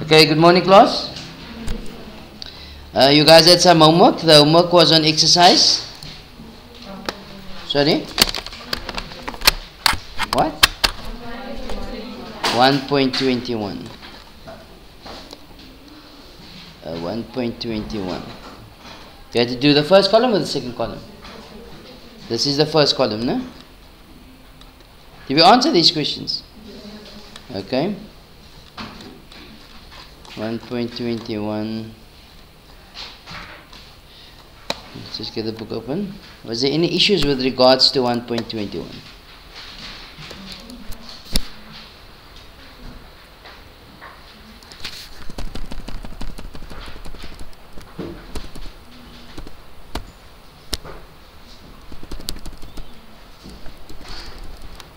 Okay, good morning class. You guys had some homework. The homework was on exercise. Sorry? What? 1.21. 1.21. You had to do the first column or the second column? This is the first column, no? Did we answer these questions? Okay. 1.21. Let's just get the book open. Was there any issues with regards to 1.21?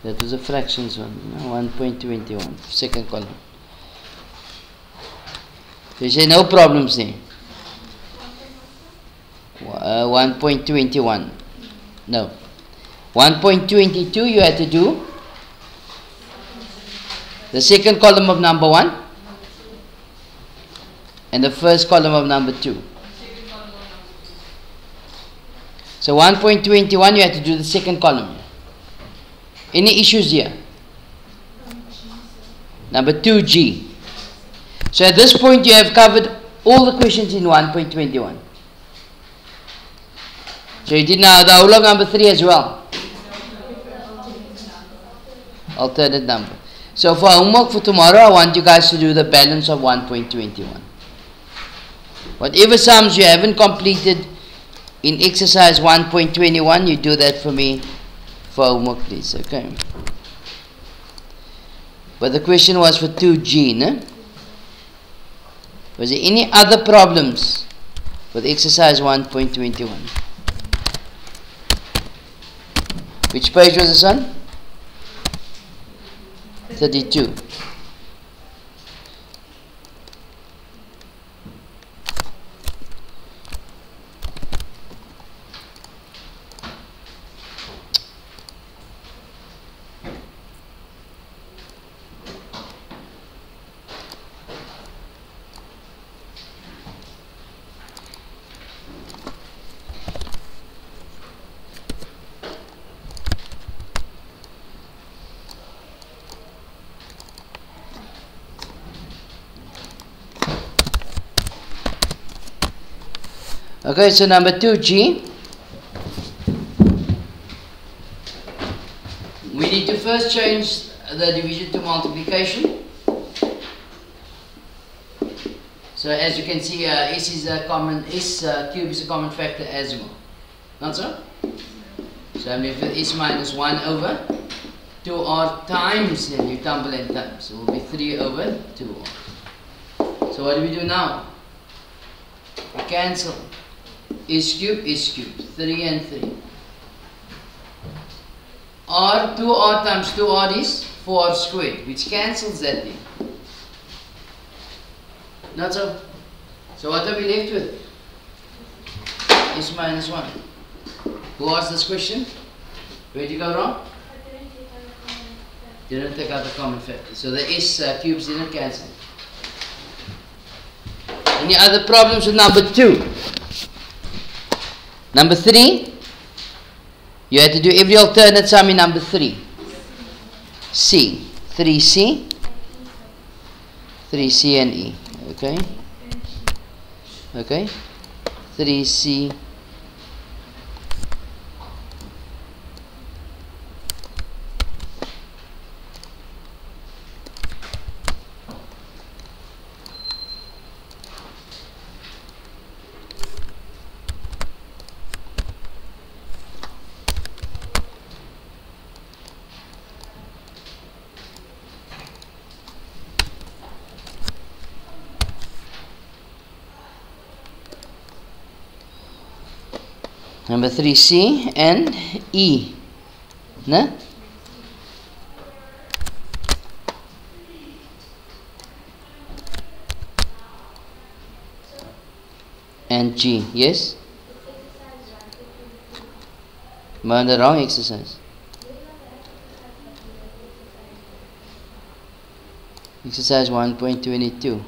That was a fractions one, no? 1.21, second column. So you say no problems there. 1.21. No. 1.22 you had to do the second column of number 1 and the first column of number 2. So 1.21 you had to do the second column. Any issues here? Number 2G. So at this point you have covered all the questions in 1.21. So you did now the whole of number 3 as well. Alternate number. So for homework for tomorrow, I want you guys to do the balance of 1.21. Whatever sums you haven't completed in exercise 1.21, you do that for me for homework, please. Okay. But the question was for 2G, no? Was there any other problems with exercise 1.21? Which page was this on? 32. Okay, so number 2G, we need to first change the division to multiplication. So as you can see, S cube is a common factor as well. Not so? So I'm left with S minus 1 over 2R times, then you tumble and times. So it will be 3 over 2R. So what do we do now? We cancel. S cube, 3 and 3. R, 2R times 2R is 4R squared, which cancels that thing. Not so? So what are we left with? S minus 1. Who asked this question? Where did you go wrong? Didn't take out the common factor. So the S cubes didn't cancel. Any other problems with number 2? Number 3, you had to do every alternate sum in number 3. C, 3C, 3C and E. Okay? Okay? 3C. Number 3C and E. No? And G. Yes? But on the wrong exercise. Exercise 1.22.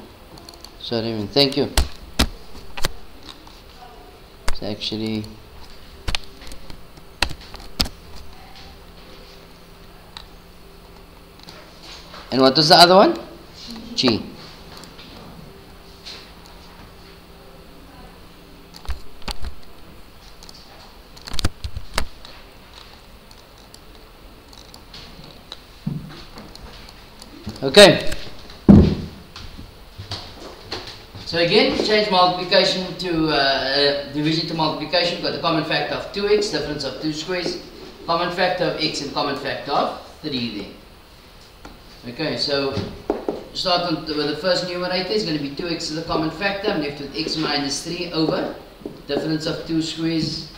Sorry, man. Thank you. It's actually and what was the other one? G. Okay. So again, change multiplication to division to multiplication. Got the common factor of 2x, difference of 2 squares, common factor of x and common factor of 3 there. Okay, so start with the first numerator is going to be 2x is the common factor. I'm left with x minus 3 over difference of 2 squares.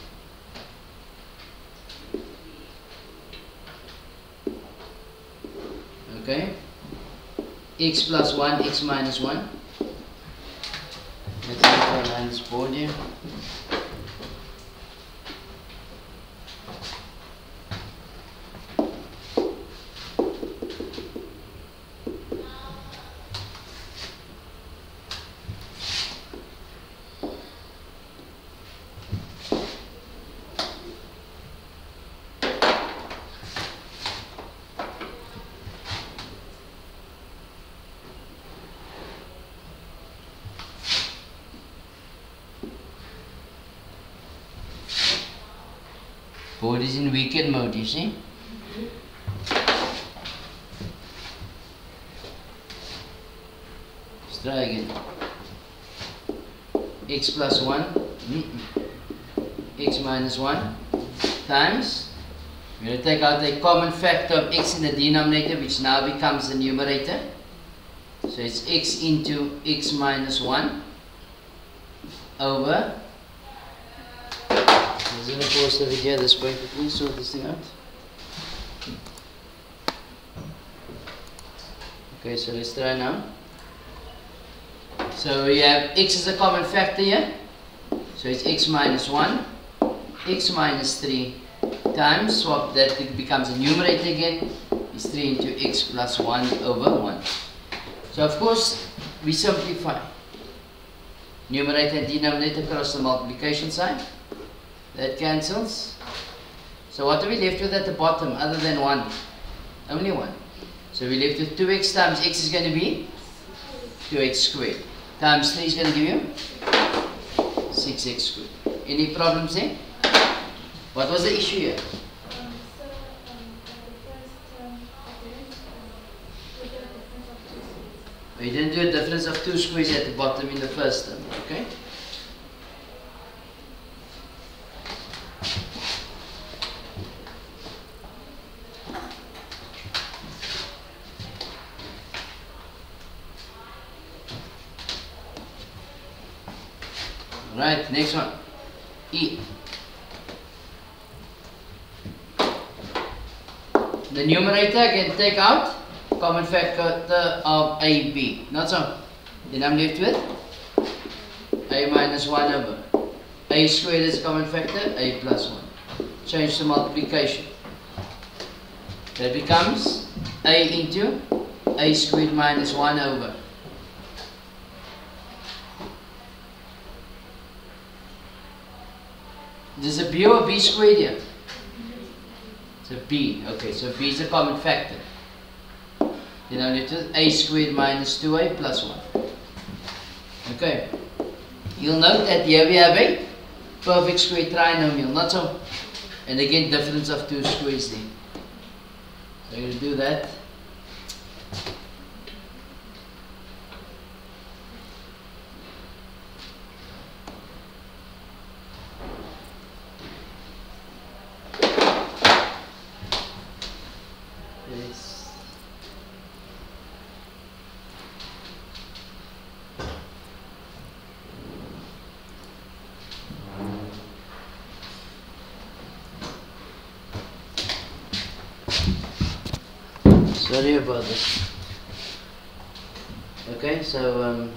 Okay, x plus 1, x minus 1. Let's make our lines board here. Board is in weekend mode, you see. Let's try again. X plus 1, x minus 1 times. We're going to take out the common factor of x in the denominator, which now becomes the numerator. So it's x into x minus 1 over. I'm going to pause the video this way, please sort this thing out. Okay, so let's try now. So we have x is a common factor here. So it's x minus 1, x minus 3 times, swap that, it becomes a numerator again, is 3 into x plus 1 over 1. So of course, we simplify. Numerator and denominator cross the multiplication sign. That cancels. So what are we left with at the bottom other than 1? Only 1. So we left with 2x times x is going to be 2x squared. Times 3 is going to give you 6x squared. Any problems there? What was the issue here? We didn't do a difference of 2 squares at the bottom in the first term. Okay? Right, next one. E. The numerator can take out common factor of AB. Not so. Then I'm left with A minus 1 over A squared is a common factor, A plus 1. Change the multiplication. That becomes A into A squared minus 1 over. This is a B or B squared here? It's a B. Okay, so B is a common factor. Then I'm left with A squared minus 2A plus 1. Okay. You'll note that here we have a perfect square trinomial, not so. And again, difference of 2 squares there. So I'm going to do that. Sorry about this. Okay, so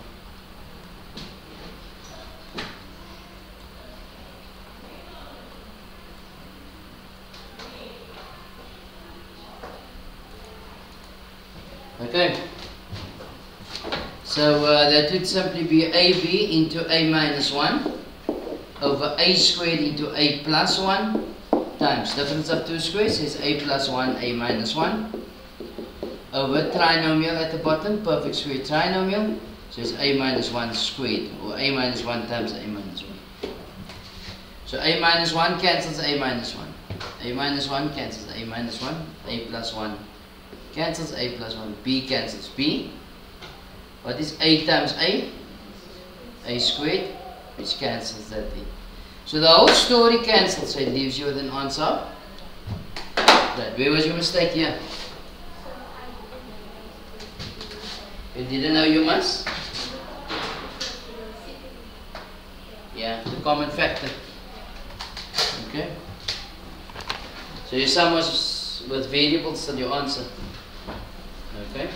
So that would simply be AB into A minus 1 over A squared into A plus 1 times difference of two squares is A plus 1, A minus 1 over trinomial at the bottom, perfect square trinomial, so it's A minus 1 squared, or A minus 1 times A minus 1. So A minus 1 cancels A minus 1. A minus 1 cancels A minus 1. A plus 1 cancels A plus 1. B cancels B. What is A times A? A squared, which cancels that A. So the whole story cancels, so it leaves you with an answer of that. Where was your mistake here? You didn't know you must? Yeah, the common factor. Okay. So your sum was with variables, so your answer. Okay.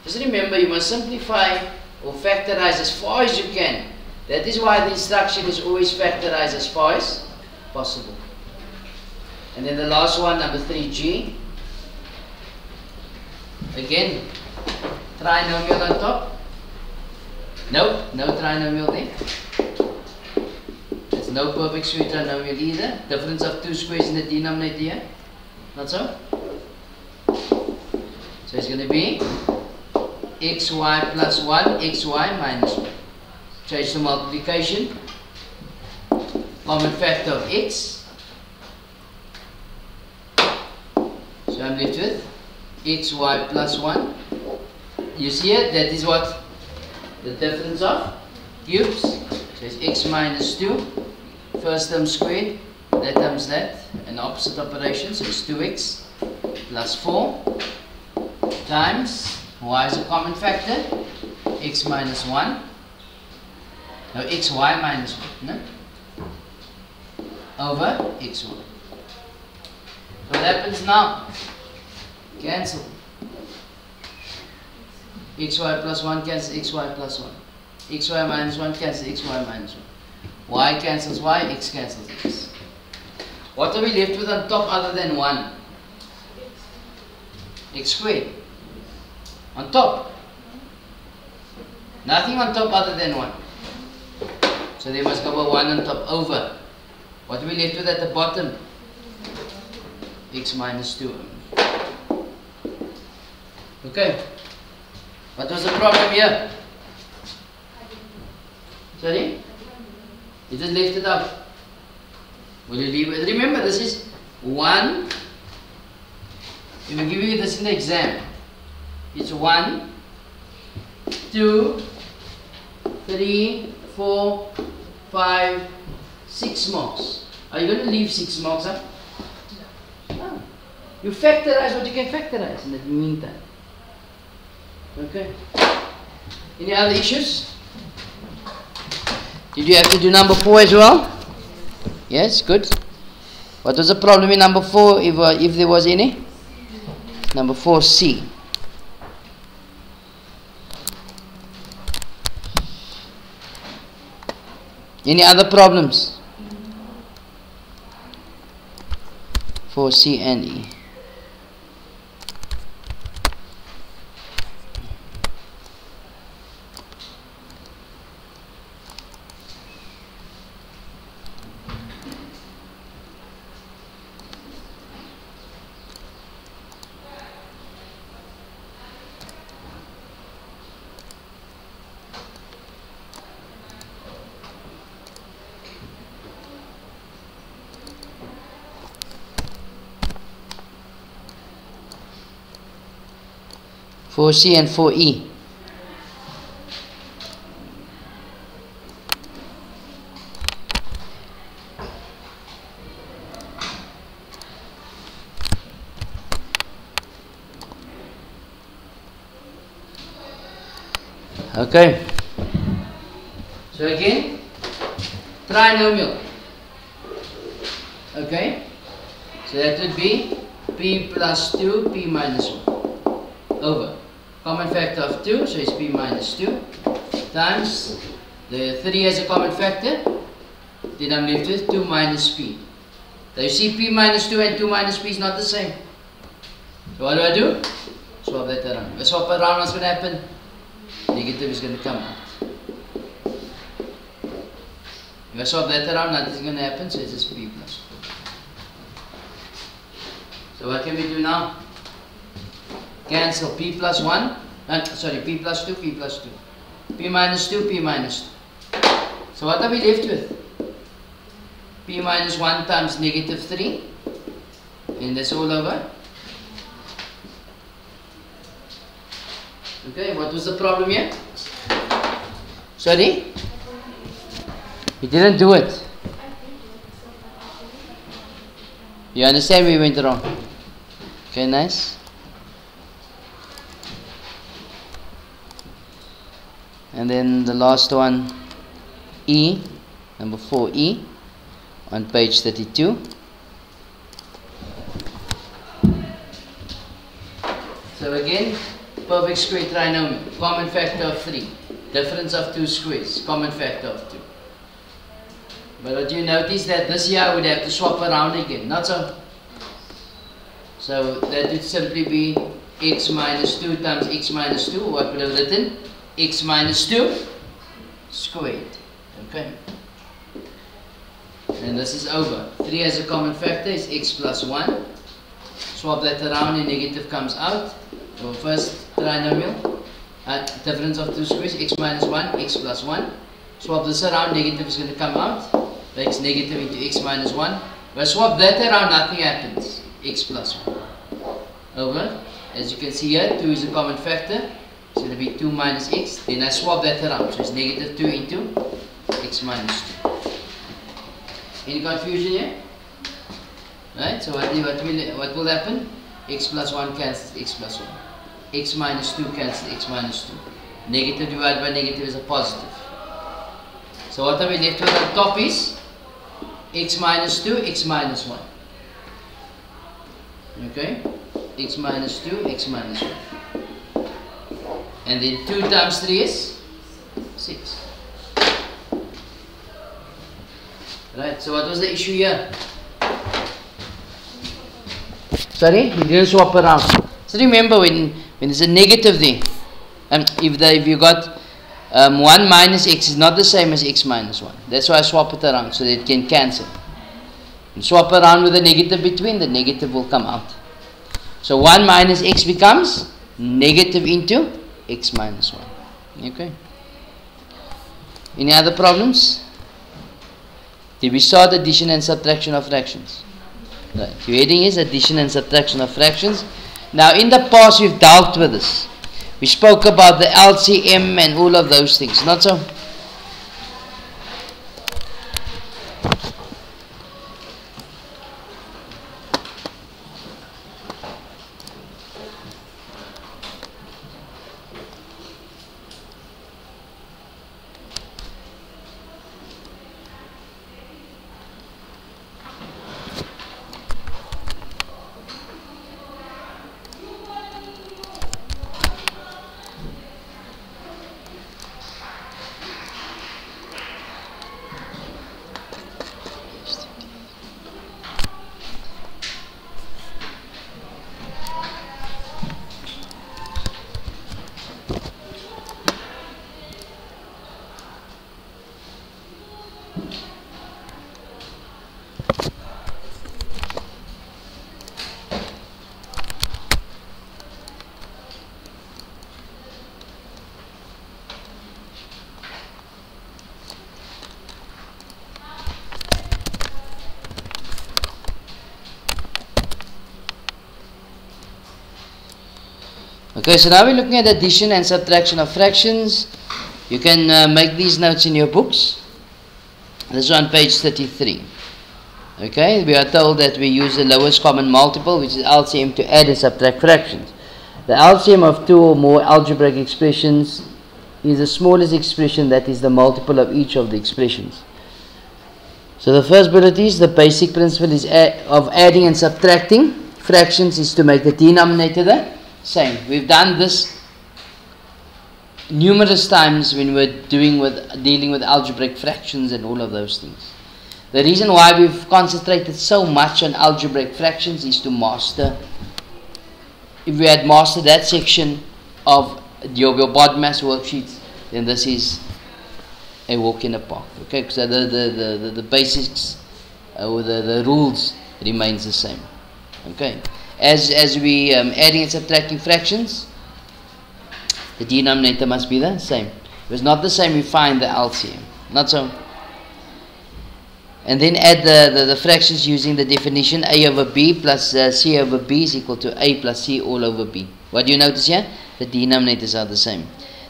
Just remember, you must simplify or factorize as far as you can. That is why the instruction is always factorize as far as possible. And then the last one, number 3G. Again, trinomial on top. Nope, no trinomial there. There's no perfect square trinomial either. Difference of two squares in the denominator here. Not so? So it's going to be xy plus 1, xy minus 1. Change to multiplication. Common factor of x. So I'm left with xy plus 1. You see it? That is what? The difference of cubes. So it's x minus 2. First term squared. That times that. An opposite operation. So it's 2x plus 4 times. Y is a common factor. X minus 1. No, xy minus 1. No? Over xy. What happens now? Cancel. Xy plus 1 cancels xy plus 1. Xy minus 1 cancels xy minus 1. Y cancels y, x cancels x. What are we left with on top other than 1? X squared. On top. Nothing on top other than 1. So there must go a 1 on top over. What are we left with at the bottom? X minus 2. Okay. What was the problem here? Sorry? You just left it out. Will you leave it? Remember, this is 1. We will give you this in the exam. It's 1, 2, 3, 4, 5, 6 marks. Are you going to leave 6 marks up? No. You factorize what you can factorize in the meantime. Okay. Any other issues? Did you have to do number 4 as well? Yes, good. What was the problem in number 4 if there was any? Number 4C. Any other problems? 4C and E. For C and for E. Okay. So again, trinomial. Okay. So that would be P plus 2, P minus 1 over. Common factor of 2, so it's P minus 2 times the 3 as a common factor, then I'm left with 2 minus P. So you see P minus 2 and 2 minus P is not the same. So what do? Swap that around. If I swap around, what's going to happen? negative is going to come out. If I swap that around, nothing's going to happen, so it's just p plus 2. So what can we do now? Cancel p plus 1, p plus 2, p plus 2. P minus 2, p minus 2. So what are we left with? P minus 1 times negative 3. And that's all over. Okay, what was the problem here? Sorry? You didn't do it. You understand we went wrong? Okay, nice. And then the last one, E, number 4E, on page 32. So again, perfect square trinomial, common factor of 3, difference of 2 squares, common factor of 2. But what you notice that this here I would have to swap around again, not so? So that would simply be x minus 2 times x minus 2, what would have written? X minus 2 squared. Okay. And this is over. 3 as a common factor is x plus 1. Swap that around and negative comes out. So first trinomial, difference of 2 squares, x minus 1, x plus 1. Swap this around, negative is going to come out. X negative into x minus 1. If I swap that around, nothing happens. X plus 1. Over. As you can see here, 2 is a common factor. It's going to be 2 minus x. Then I swap that around. So it's negative 2 into x minus 2. Any confusion here? Right? So what will happen? X plus 1 cancels x plus 1. X minus 2 cancels x minus 2. Negative divided by negative is a positive. So what are we left with on top is x minus 2, x minus 1. Okay? X minus 2, x minus 1. And then 2 times 3 is 6. Right, so what was the issue here? Sorry, you didn't swap around. So remember when there's a negative there, if you got 1 minus x is not the same as x minus 1. That's why I swap it around so that it can cancel. You swap around with a negative between, the negative will come out. So 1 minus x becomes negative into x minus 1. Okay. Any other problems? Did we start addition and subtraction of fractions? Right. Your heading is addition and subtraction of fractions. Now in the past we've dealt with this. We spoke about the LCM and all of those things, not so? Okay, so now we're looking at addition and subtraction of fractions. You can make these notes in your books. This is on page 33. Okay, we are told that we use the lowest common multiple, which is LCM, to add and subtract fractions. The LCM of two or more algebraic expressions is the smallest expression that is the multiple of each of the expressions. So the first bullet is the basic principle is of adding and subtracting fractions is to make the denominator the same. We've done this numerous times when we're dealing with algebraic fractions and all of those things. The reason why we've concentrated so much on algebraic fractions is to master. If we had mastered that section of your board mass worksheets, then this is a walk in the park. Okay, so the basics or the rules remains the same. Okay, as we adding and subtracting fractions, the denominator must be the same. If it's not the same, we find the LCM. Not so. And then add the fractions using the definition a over b plus c over b is equal to a plus c all over b. What do you notice here? The denominators are the same.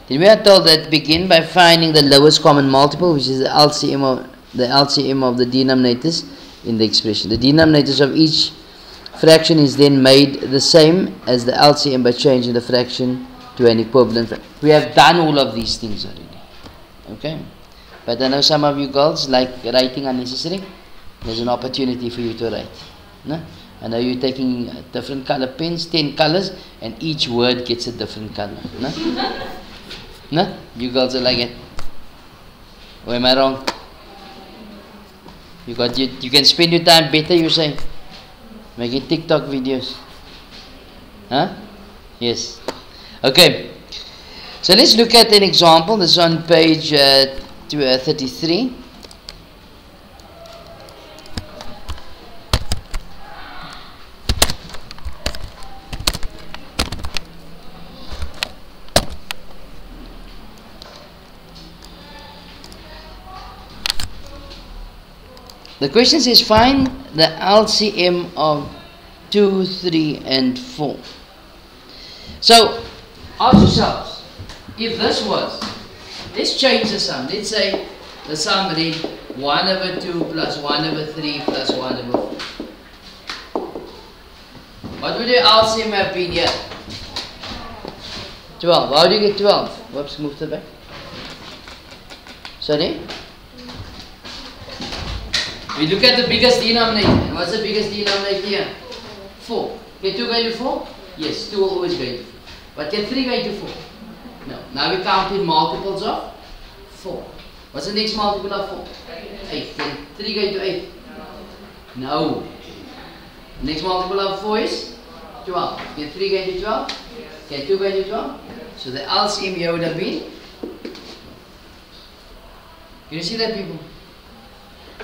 Then we are told that begin by finding the lowest common multiple, which is the LCM of the denominators in the expression. The denominators of each fraction is then made the same as the LCM by changing the fraction to an equivalent fraction. We have done all of these things already. Okay? But I know some of you girls like writing unnecessary. There's an opportunity for you to write. No? I know you're taking different color pens, 10 colors, and each word gets a different color. No? No? You girls are like it. Or am I wrong? You can spend your time better, you say. Making TikTok videos. Huh? Yes. Okay. So let's look at an example. This is on page 33. The question says find the LCM of 2, 3 and 4. So ask yourselves, if this was, let's change the sum. Let's say the sum read 1 over 2 plus 1 over 3 plus 1 over 4. What would your LCM have been here? 12. How do you get 12? Whoops, move to the back. Sorry? We look at the biggest denominator. And what's the biggest denominator here? 4. Can 2 go into 4? Yes, 2 will always go into 4. But can 3 go into 4? No. Now we count in multiples of 4. What's the next multiple of 4? 8. Can 3 go into 8? No. Next multiple of 4 is 12. Can 3 go into 12? Can 2 go into 12? So the LCM here would have been. Can you see that, people?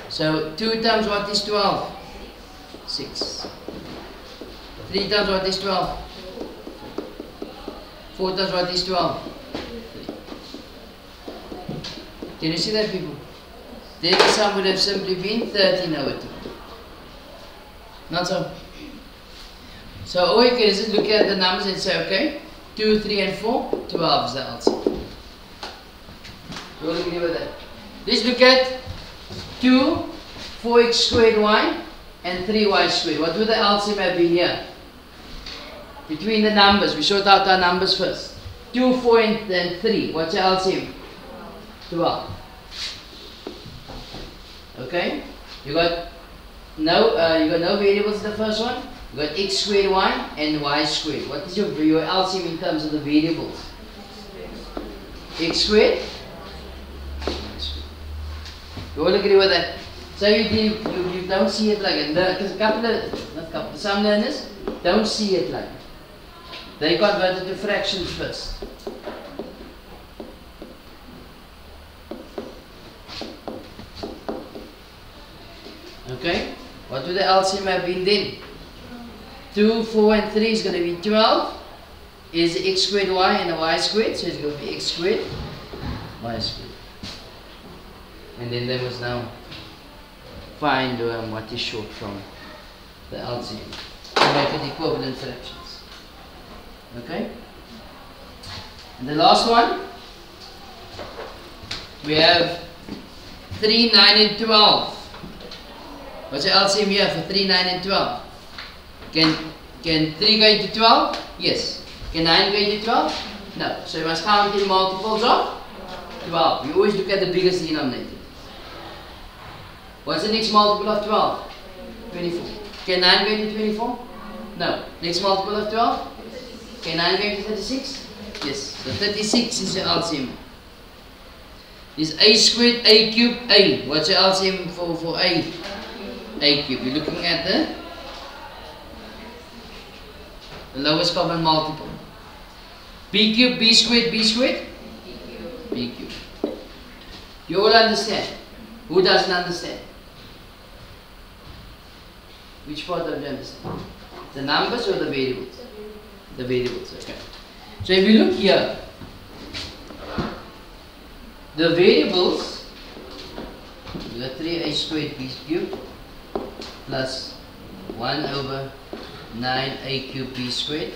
So 2 times what is 12? 6. 3 times what is 12? 4 times what is 12? 3. Can you see that, people? Then the sum would have simply been 13 over 2. Not so. So all you can is look at the numbers and say, okay, 2, 3 and 4, 12 is the LCM. You all agree with that? Let's look at 2, 4x squared y and 3y squared. What would the LCM have been here? Between the numbers, we sort out our numbers first. 2, 4 and 3. What's your LCM? 12. Okay? You got no variables in the first one. You got x squared y and y squared. What is your LCM in terms of the variables? X squared. You all agree with that? So you don't see it like that. Because some learners don't see it like that. They convert it to fractions first. Okay? What would the LCM have been then? 2, 4 and 3 is going to be 12. Is x squared y and a y squared. So it's going to be x squared, y squared. And then they must now find what is short from the LCM to make it equivalent fractions. Okay? And the last one, we have 3, 9 and 12. What's the LCM here for 3, 9 and 12? Can 3 go into 12? Yes. Can 9 go into 12? No. So you must count in multiples of 12. You always look at the biggest denominator. What's the next multiple of 12? 24. Can 9 go into 24? No. Next multiple of 12? Can 9 go into 36? Yes. So 36 is your LCM. Is a squared, a cubed, a. What's your LCM for a? A cubed. You're looking at the lowest common multiple. B cubed, B squared, B squared? B cubed. You all understand? Who doesn't understand? Which part don't you understand? The numbers or the variables? The variables, okay. So if you look here, the variables, we got 3a squared b cubed plus 1 over 9a cubed b squared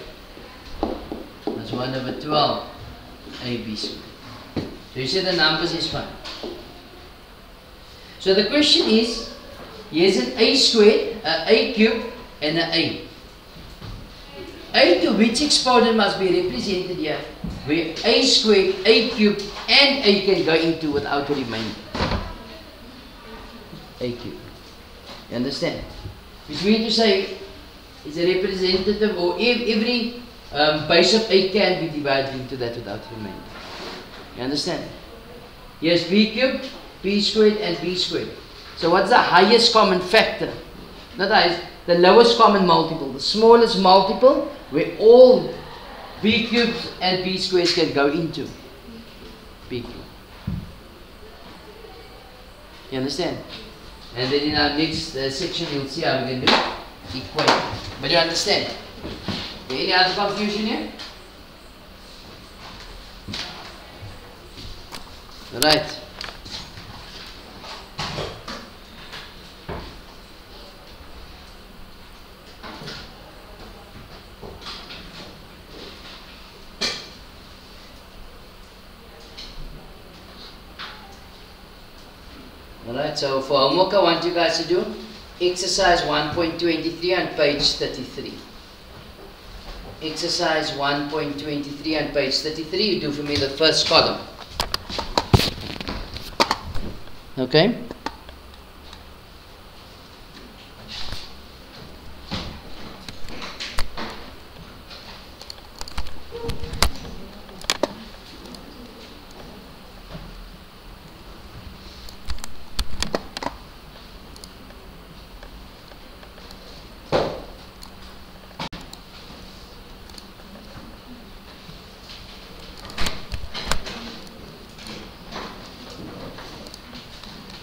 plus 1 over 12ab squared. So you see the numbers is fine. So the question is, here's an a squared, a cubed and an a. A to which exponent must be represented here, where a squared, a cubed and a can go into without a remainder. A cubed. You understand? Which means to say, it's a representative, or every base of a can be divided into that without a remainder. You understand? Yes, b cubed, b squared and b squared. So what's the highest common factor? Not the highest, the lowest common multiple, the smallest multiple where all b cubes and b squares can go into. B cubed. You understand? And then in our next section you'll see how we can do equate. But you understand? Any other confusion here? Right. Alright, so for homework I want you guys to do exercise 1.23 on page 33. Exercise 1.23 on page 33, you do for me the first column. Okay?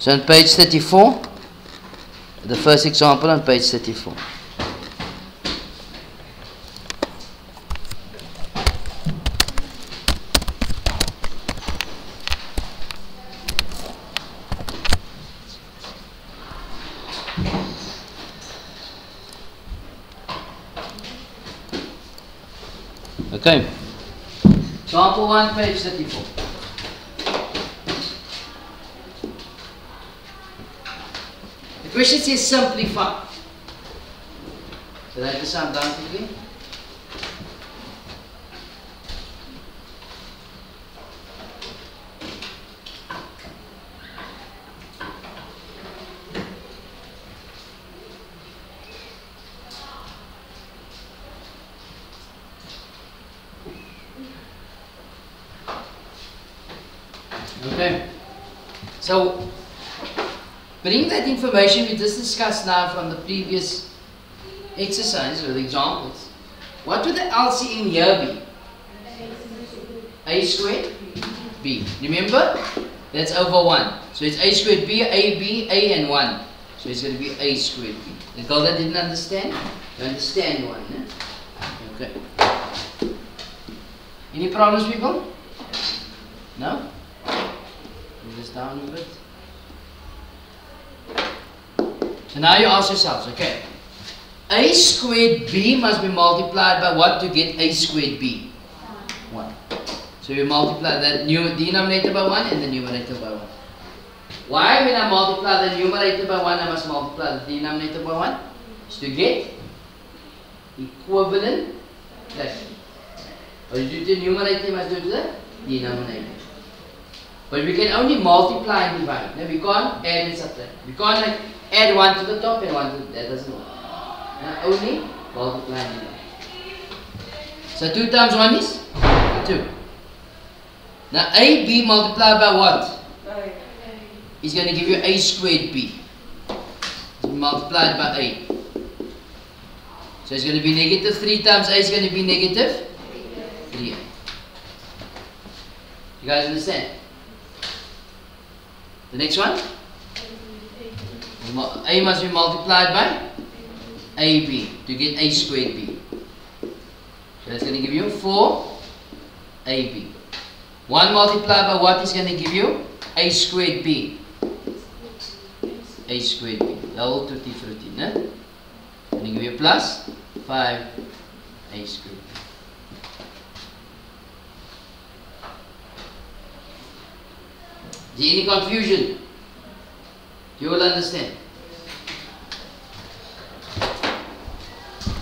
So on page 34, the first example on page 34. Okay. Example 1, page 34. The question says simplify. So write the sum down quickly. Okay. So bring that information we just discussed now from the previous exercise or the examples. What would the LCM here be? A squared b. Remember? That's over 1. So it's a squared b, a and 1. So it's going to be a squared b. The girl that didn't understand? You understand 1. Eh? Okay. Any problems, people? No? Move this down a bit. So now you ask yourselves, okay, a squared b must be multiplied by what to get a squared b? 1. So you multiply the denominator by 1 and the numerator by 1. Why when I multiply the numerator by 1 I must multiply the denominator by 1? Is to get equivalent fraction. Or you do the numerator, you must do the denominator. But we can only multiply and divide. No, we can't add and subtract. We can't like add 1 to the top and 1 to the, that doesn't work. Only multiply and divide. So 2 times 1 is 2. Now AB multiplied by what? Is going to give you A squared B. It's multiplied by A. So it's going to be negative 3 times A is going to be negative 3A. You guys understand? The next one? A must be multiplied by AB to get A squared B. So that's going to give you 4AB. 1 multiplied by what is going to give you? A squared B. A squared B. Double tutti frutti. No? Going to give you plus 5A squared B. Is there any confusion? You will understand.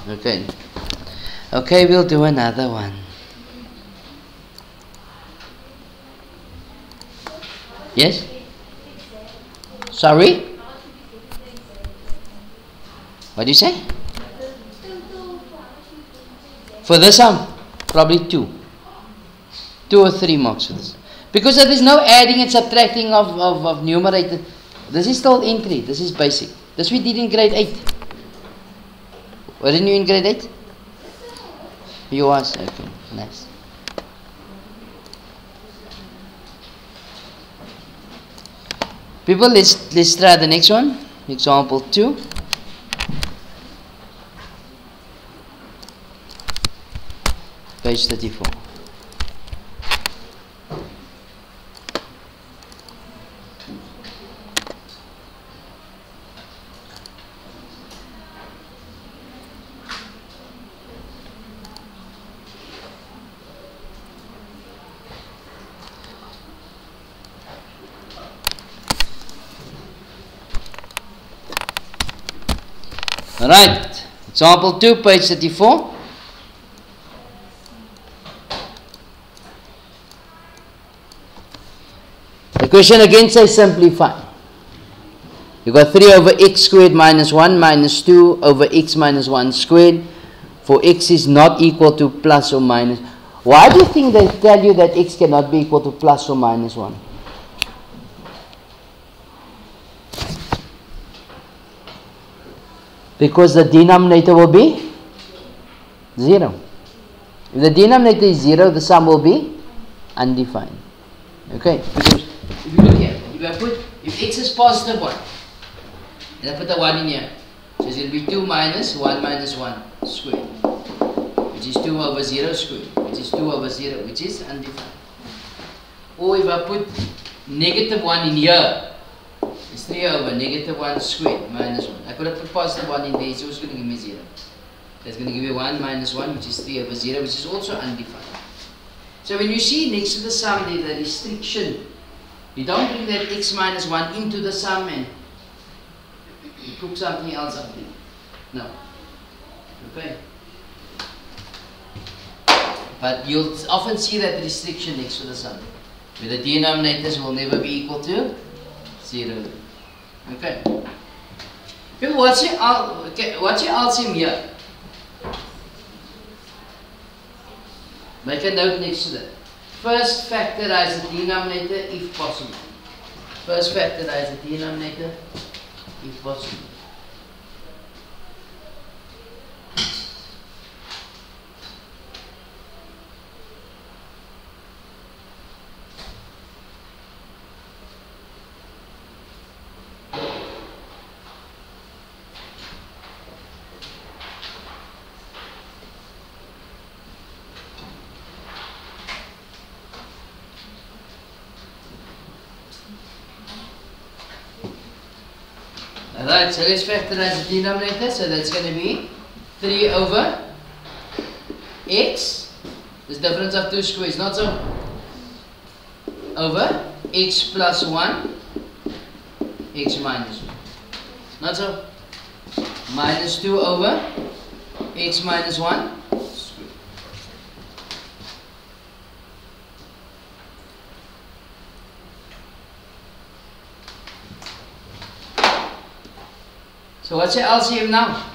Okay. Okay, we'll do another one. Yes? Sorry? What do you say? For this sum? Probably 2. 2 or 3 marks for this. Because there is no adding and subtracting of numerator. This is still entry. This is basic. This we did in grade 8. Weren't you in grade 8? You was? Okay, nice. People, let's try the next one. Example 2. Page 34. Alright, example 2, page 34. The question again says simplify. You got 3 over x squared minus 1 minus 2 over x minus 1 squared. For x is not equal to plus or minus. Why do you think they tell you that x cannot be equal to plus or minus 1? Because the denominator will be 0. If the denominator is 0, the sum will be undefined. Okay? Because if you look here, if x is positive 1, and I put the 1 in here, so it's going to be 2 minus 1 minus 1 squared, which is 2 over 0 squared, which is 2 over 0, which is undefined. Or if I put negative 1 in here, it's 3 over negative 1 squared minus 1. I could have put positive 1 in there, so it's going to give me 0. That's going to give you 1 minus 1, which is 3 over 0, which is also undefined. So when you see next to the sum there, the restriction, you don't bring that x minus 1 into the sum and you cook something else up there. No. Okay. But you'll often see that restriction next to the sum, where the denominators will never be equal to 0. Okay. People, what's your LCM here? Make a note next to that. First, factorize the denominator if possible. First, factorize the denominator if possible. Alright, so let's factorize the denominator. So that's going to be 3 over x, this difference of 2 squares, not so, over x plus 1, x minus 1, not so, minus 2 over x minus 1 squared. So what's your LCM now?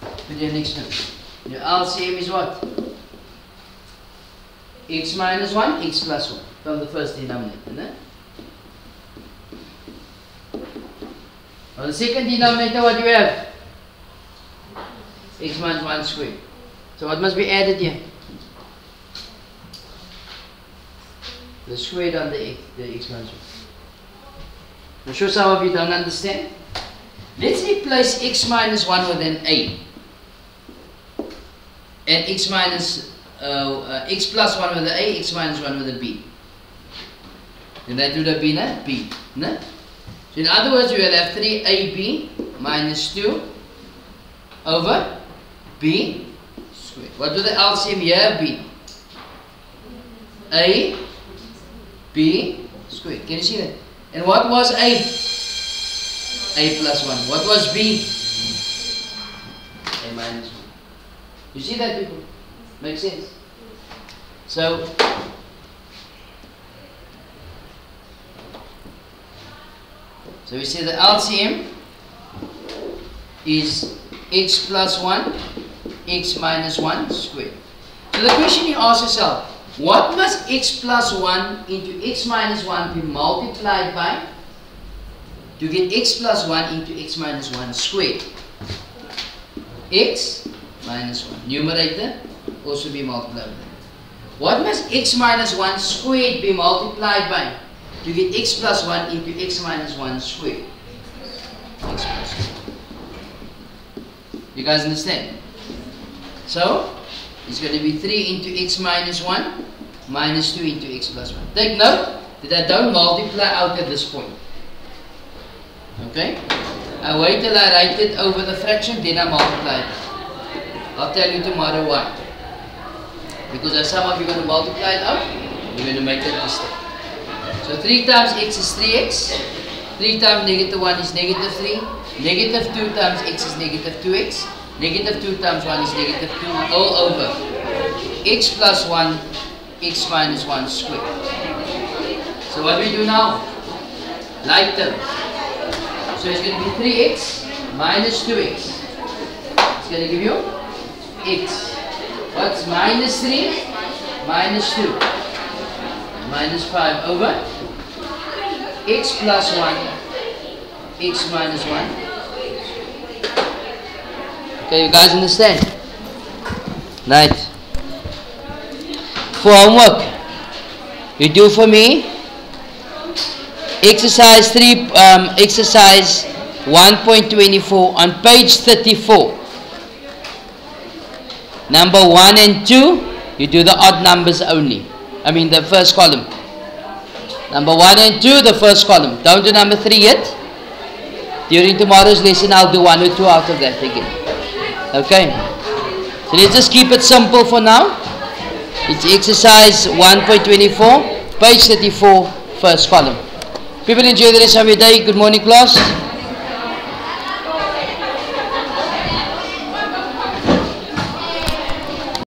Put your next one. Your LCM is what? X minus 1, x plus 1 from the first denominator. No? On the second denominator, what do you have? X minus 1 squared. So what must be added here? The squared on the x minus 1. I'm sure some of you don't understand. Let's replace x minus 1 with an a. And x plus 1 with an a, x minus 1 with a b. And that would have been a b. No? So in other words, we will have 3ab minus 2 over b squared. What would the LCM here be? A, b squared. Can you see that? And what was a? A plus 1. What was b? A minus 1. You see that, people? Makes sense? So we say the LCM is x plus 1, x minus 1 squared. So the question you ask yourself, what must x plus 1 into x minus 1 be multiplied by to get x plus 1 into x minus 1 squared? X minus 1. Numerator also be multiplied by. What must x minus 1 squared be multiplied by to get x plus 1 into x minus 1 squared? X plus 1. You guys understand? So, it's going to be 3 into x minus 1 minus 2 into x plus 1. Take note that I don't multiply out at this point. Okay? I wait till I write it over the fraction, then I multiply it. I'll tell you tomorrow why. Because if some of you are going to multiply it out, you're going to make that mistake. So 3 times x is 3x. 3 times negative 1 is negative 3. Negative 2 times x is negative 2x. Negative 2 times 1 is negative 2 all over x plus 1, x minus 1 squared. So what do we do now? Like terms. So it's going to be 3x minus 2x. It's going to give you x. What's minus 3? Minus 2. Minus 5 over x plus 1, x minus 1. Okay, you guys understand? Right. For homework, you do for me exercise 1.24 on page 34. Number 1 and 2, you do the odd numbers only. I mean the first column. Number 1 and 2, the first column. Don't do number 3 yet. During tomorrow's lesson, I'll do 1 or 2 out of that again. Okay. So let's just keep it simple for now. It's exercise 1.24, page 34, first column. People enjoy the rest of your day. Good morning, class.